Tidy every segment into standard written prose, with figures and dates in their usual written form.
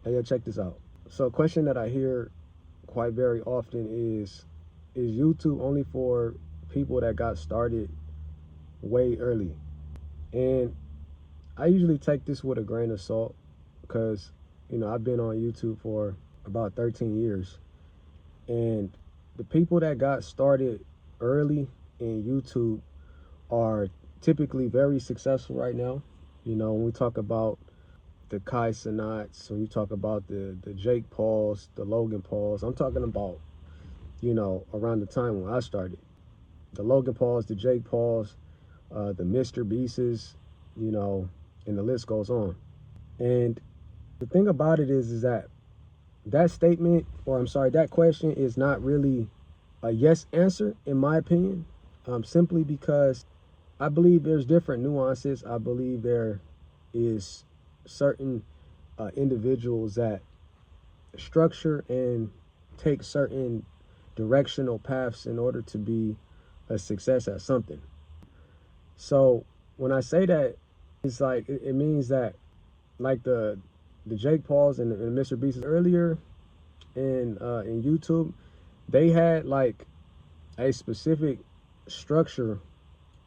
Hey, yo, check this out. So a question that I hear quite very often is YouTube only for people that got started way early? And I usually take this with a grain of salt because, I've been on YouTube for about 13 years. And the people that got started early in YouTube are typically very successful right now. When we talk about the Kai Cenats, when you talk about the Jake Pauls, the Logan Pauls, I'm talking about, around the time when I started. The Logan Pauls, the Jake Pauls, the Mr. Beasts, and the list goes on. And the thing about it is that statement, or I'm sorry, that question is not really a yes answer, in my opinion, simply because I believe there's different nuances. I believe there is certain individuals that structure and take certain directional paths in order to be a success at something. So when I say that, it's like it means that, like the Jake Pauls and the Mr. Beasts earlier in YouTube, they had like a specific structure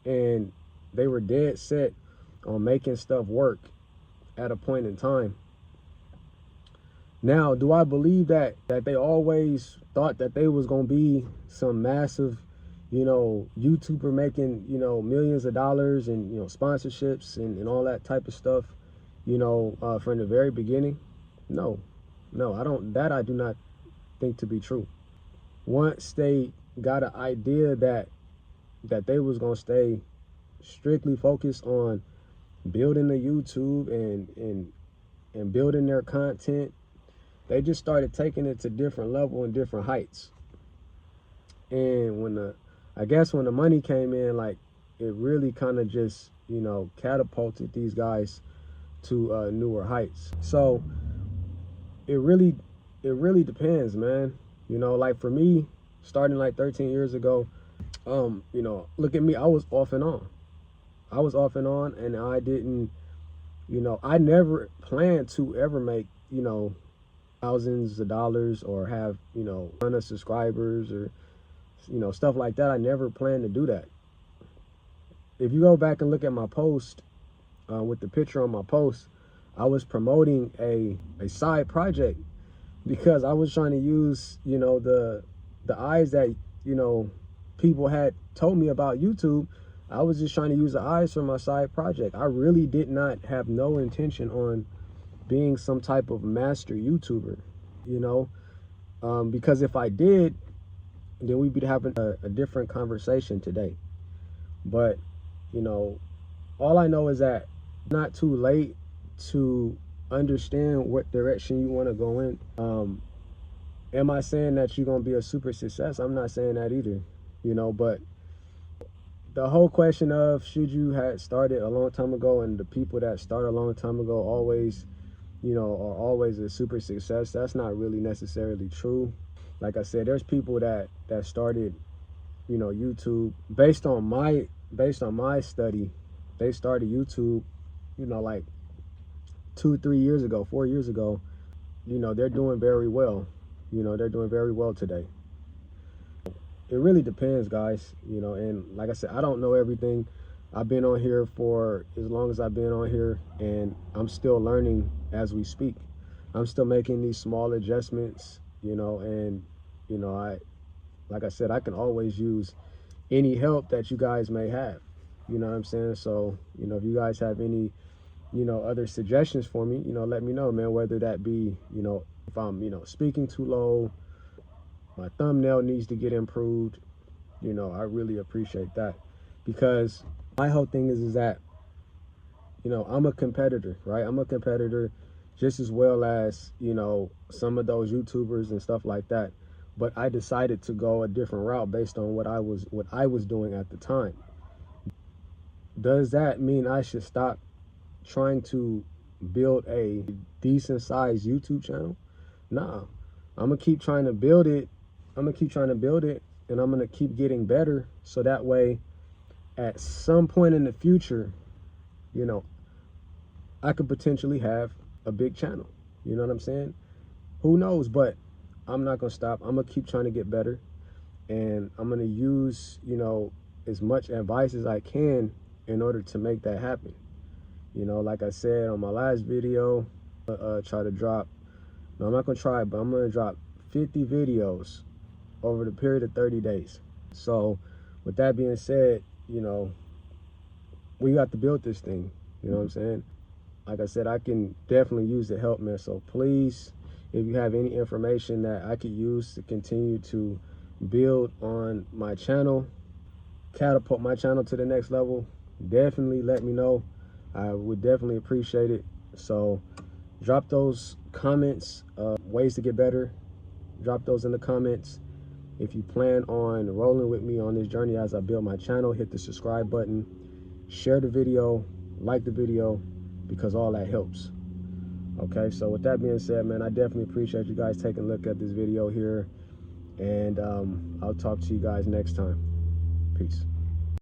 and they were dead set on making stuff work at a point in time. Now, do I believe that they always thought that they was gonna be some massive, YouTuber making, millions of dollars and, sponsorships and all that type of stuff, from the very beginning? No, I do not think to be true. Once they got an idea that they was gonna stay strictly focused on building the YouTube and building their content, they just started taking it to different level and different heights. And when the money came in, like, it really kind of just, catapulted these guys to newer heights. So it really depends, man. Like for me, starting like 13 years ago, look at me, I was off and on. And I didn't, I never planned to ever make, thousands of dollars or have, a ton of subscribers or, stuff like that. I never planned to do that. If you go back and look at my post, with the picture on my post, I was promoting a side project because I was trying to use, the eyes that, people had told me about YouTube. I was just trying to use the eyes for my side project. I really did not have no intention on being some type of master YouTuber, because if I did, then we'd be having a different conversation today. But, all I know is that it's not too late to understand what direction you want to go in. Am I saying that you're going to be a super success? I'm not saying that either, but the whole question of should you have started a long time ago and the people that started a long time ago always, are always a super success, that's not really necessarily true. Like I said, there's people that started, YouTube based on my study. They started YouTube, like 2-3 years ago, 4 years ago. They're doing very well. They're doing very well today. It really depends, guys, and like I said, I don't know everything. I've been on here for as long as I've been on here, and I'm still learning as we speak. I'm still making these small adjustments, and, like I said, I can always use any help that you guys may have, you know what I'm saying? So, if you guys have any, other suggestions for me, let me know, man, whether that be, if I'm, speaking too low, my thumbnail needs to get improved, I really appreciate that, because my whole thing is that, I'm a competitor, right? I'm a competitor just as well as, some of those YouTubers and stuff like that. But I decided to go a different route based on what I was doing at the time. Does that mean I should stop trying to build a decent sized YouTube channel? Nah, I'm gonna keep trying to build it. And I'm gonna keep getting better, so that way at some point in the future, I could potentially have a big channel, You know what I'm saying? Who knows? But I'm not gonna stop. I'm gonna keep trying to get better, and I'm gonna use, you know, as much advice as I can in order to make that happen. You know, like I said on my last video, try to drop. No, I'm not gonna try, but I'm gonna drop 50 videos over the period of 30 days. So, with that being said, you know, we got to build this thing. You know what I'm saying? Like I said, I can definitely use the help, man. So please, if you have any information that I could use to continue to build on my channel, catapult my channel to the next level, definitely let me know. I would definitely appreciate it. So drop those comments, ways to get better. Drop those in the comments. If you plan on rolling with me on this journey as I build my channel, hit the subscribe button, share the video, like the video, because all that helps. Okay, so with that being said, man, I definitely appreciate you guys taking a look at this video here, and I'll talk to you guys next time. Peace.